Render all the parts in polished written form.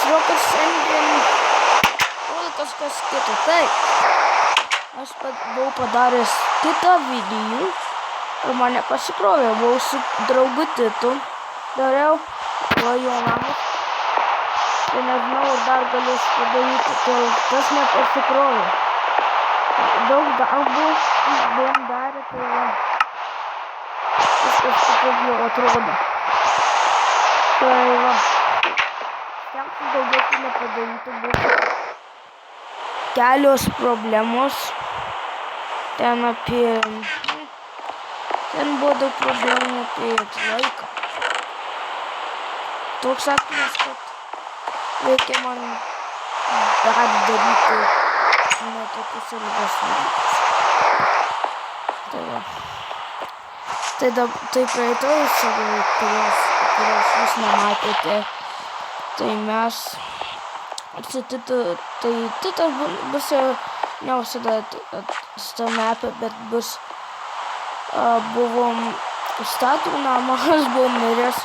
atrodo, kad šiandien kažkas kito. Taip, aš buvau padaręs kitą video ir mane pasikrovė. Buvau su draugu Titu, dariau jo namus. Tai nežinau, ar dar galėsiu padaryti, tai tas nepasikrovė. Daug darbo buvom darę, tai viskas kitaip jau atrodo. Tai stengsiu daugiau tai nepadaryti, būtų kelios problemos. Ten buvo daug problemų apie laiką. Toks sakymas, kad reikia man dar daryti ne tokius ilgesnius. Tai praeitoj savaitė, kurios jūs nematėte, tai mes su Titu, tai Titas bus jau ne visada tame apie, bet buvom statų namą, aš buvau miręs.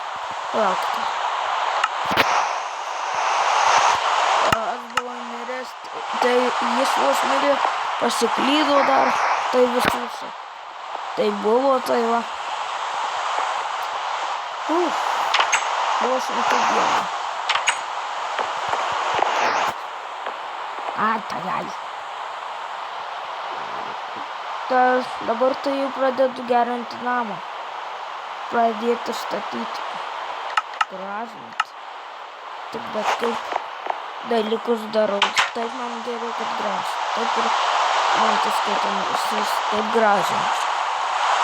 Laukti. Aš buvau miręs, tai jis vos mirė, pasiklydo dar, tai visus. Tai buvo, tai va. Buvo sunku diena. Ai. Dabar tai jau pradedu gerinti namą. Pradėti statyti. Gražinti. Tik bet kaip dalykus darau. Taip man geriau, kad gražu. Taip ir man tas skaitomas, taip gražinas.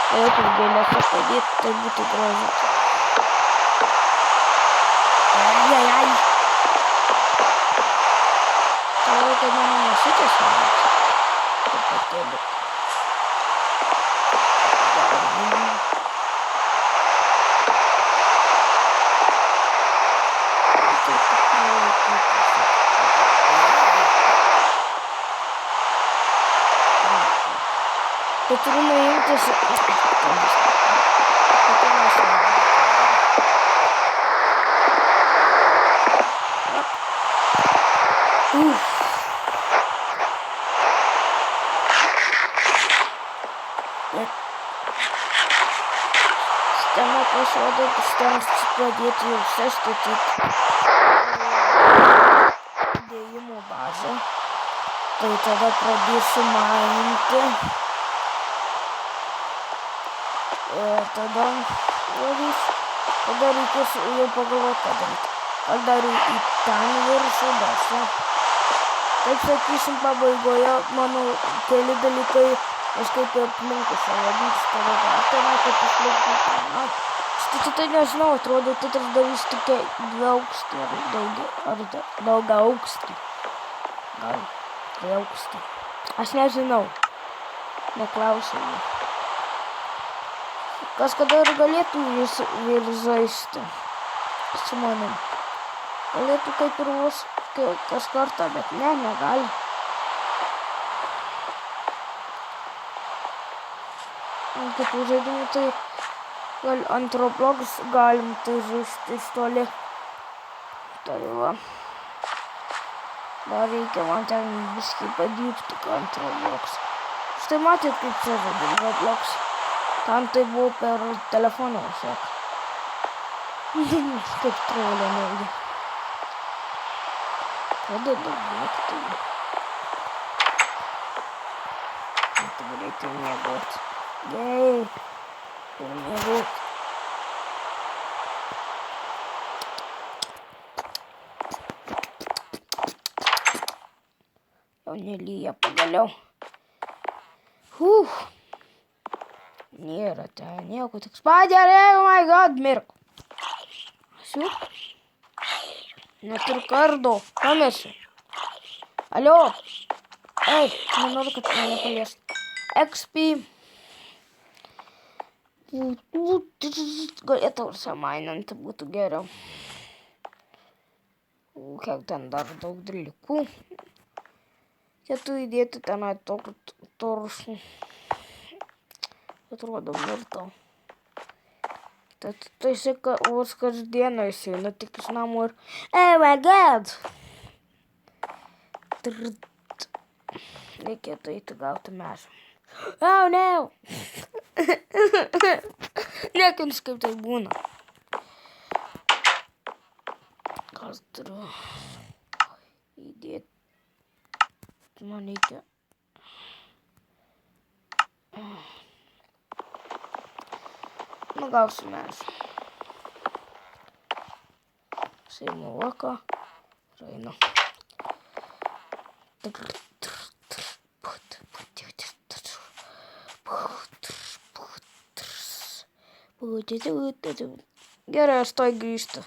Taip ir gėlės padėti, tai būtų gražu. Ai. Tai kad mano nesitis namas. Taip patėlė. Tai turiu nuimtis. Sistema pasirodo, stengsis pradėti jau statyti dėjimo bazę. Tai tada pradėsiu maininti. Tada reikės jau pagalvoti, ką daryti. Ar dar į ten viršų basą. Taip sakysim, pabaigoje, mano keli dalykai kažkaip ir aplinkui savo vyksta. Tai kaip išlaikyti. Tai nežinau, atrodo, Titas darys tik dviaukštį ar daugiaaukštį. Gal dviaukštį. Aš nežinau. Neklausiau. Kažkada ir galėtų ir žaisti su manim. Galėtų kaip ir vos kažkartą, bet negali. Kitų žaidimų tai ant Roblox galim tai žaisti iš toli. Tai va. Dar reikia man ten biškį padirbti ant Roblox. Štai matėt, kaip čia žaidžiam Roblox. Tam tai buvo per telefoną tiesiog. Kaip trolė nauja. Pradedu bėgti. Tai greitai miegoti. Jei. Jau miegoti. Jau nelyja pagaliau. Nėra ten nieko, tik spaderė, oh my god, mirk. Asiu? Neturiu kardo, pamiršiu. Alio? Ei, nenoriu, kad mane paliestų. XP. Galėtų užsimainanti, būtų geriau. Kiek ten dar daug dalykų. Reikėtų įdėti tenai tokį toršų. Atrodo mirtau. Tai jisai vos kasdieną išeina tik iš namų ir oh my god! Reikėtų eiti gauti medžio. Oh no! Niekins kaip tai būna. Kas turiu įdėti? Man reikia. Nugausiu medžio. Seimu uoką. Rainu. Gerai, aš toj grįžtu.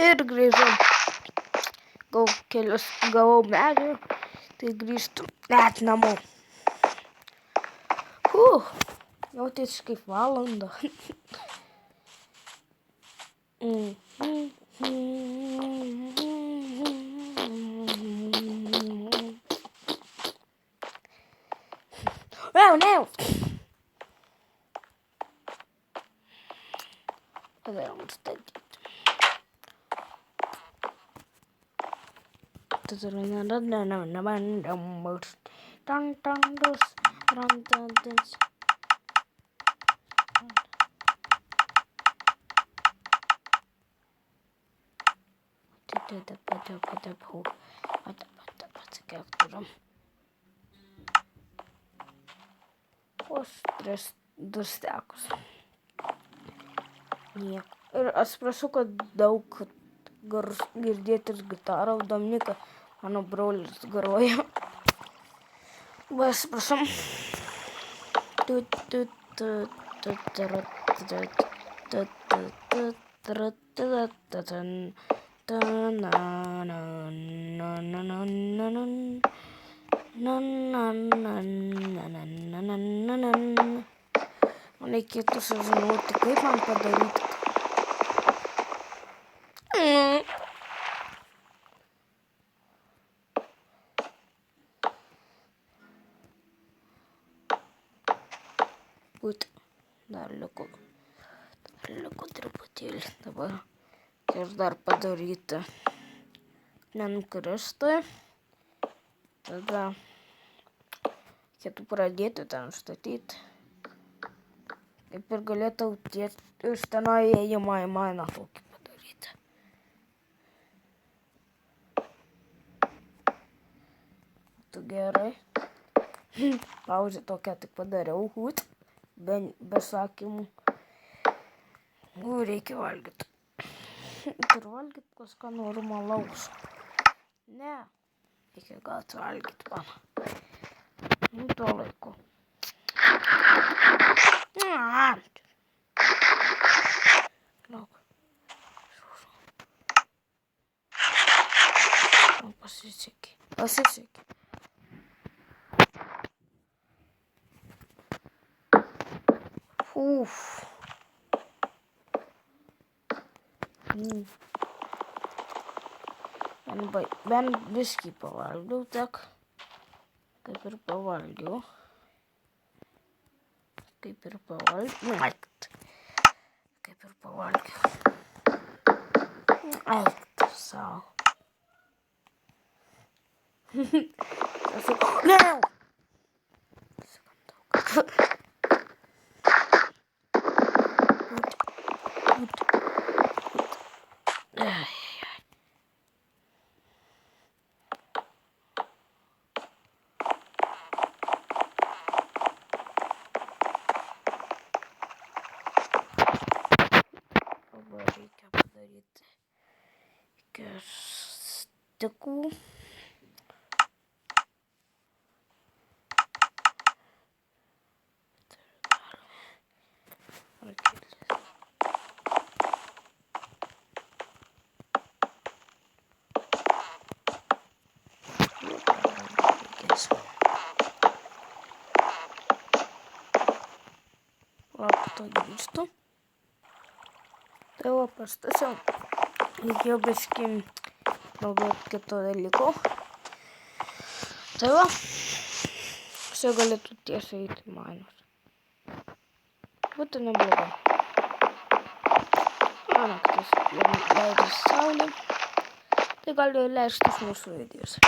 Ir grįžau. Gavau medžių, tai grįžtu net namo. Jau tiesiog kaip valandą. Oh no! Vėl nustatyti. Du stekus. Nieko. Ir atsiprašau, kad daug girdėti ir gitarą. Dominika, mano brolis, groja. Va, atsiprašau. Man reikėtų sužinoti, kaip man padaryti. Dar liko truputėlį. Dabar aš dar padaryti nenukristų. Tada reikėtų pradėti ten statyti. Kaip ir galėtų iš tenai įėjimą į mainą tokį padaryti. Tu gerai. Pauzę tokią tik padariau. Be sakymų. Reikia valgyti. Ir valgyti kažką normalaus. Ne. Reikia gauti valgyti man. To laiku. Lauk. Pasisekė. Bent biskį pavalgiau, tak. Kaip ir pavalgiau. Eik savo. Ne! Reikia padaryti stikų. To grįžtu. Tai va, pastasiau. Reikėjo biškį naudoti kito dalyko. Tai va. Čia galėtų tiesiai eiti mainos. Būtų neblogai. Naktis leidžiasi saulė. Tai gali leistis mūsų videos.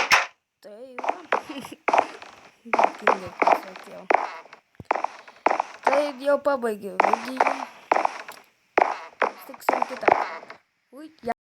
Tai va. Dėkingai pasakiau. Tai jau pabaigiau video. Stiksim kitą. Ui, ja.